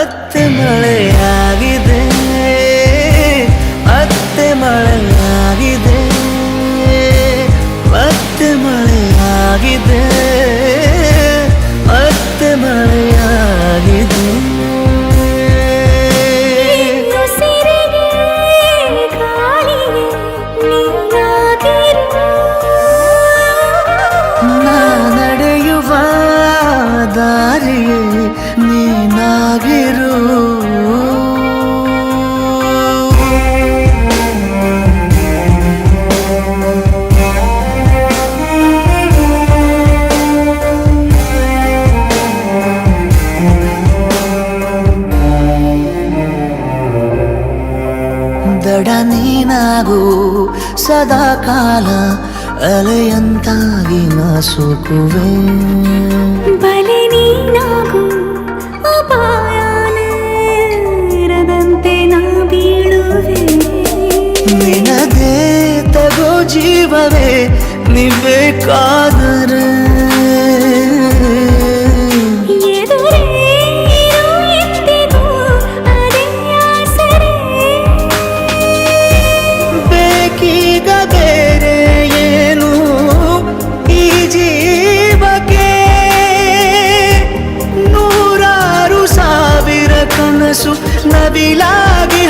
ಮತ್ತೆ ಮಳೆಯಾಗಿದೆ, ಮತ್ತೆ ಮಳೆಯಾಗಿದೆ, ಮತ್ತೆ ಮಳೆಯಾಗಿದೆ, ಮತ್ತೆ ಮಳೆಯಾಗಿದೆ. ನಾ ನಡೆಯುವ ದಾರಿಯೇ ನೀನಾಗಿರು. ದಡ ನೀನಾಗು ಸದಾ ಕಾಲ ಅಲೆಯಂತಾಗಿ ನಾ ಸೋಕುವೆ. ಬಲೆ ನೀನಾಗು ಅಪಾಯದಂತೆ ನಾ ಬೀಳುವೆ. ನಿನಗೆ ತಗೋ ಜೀವವೇ ನೀ ಬೇಕಾದರೆ ಬೇಕೀಗ ಬೇರೆ ಏನು ಈ ಜೀವಕ್ಕೆ. ನೂರಾರು ಸಾವಿರ ಕನಸು ನವಿಲಾಗಿ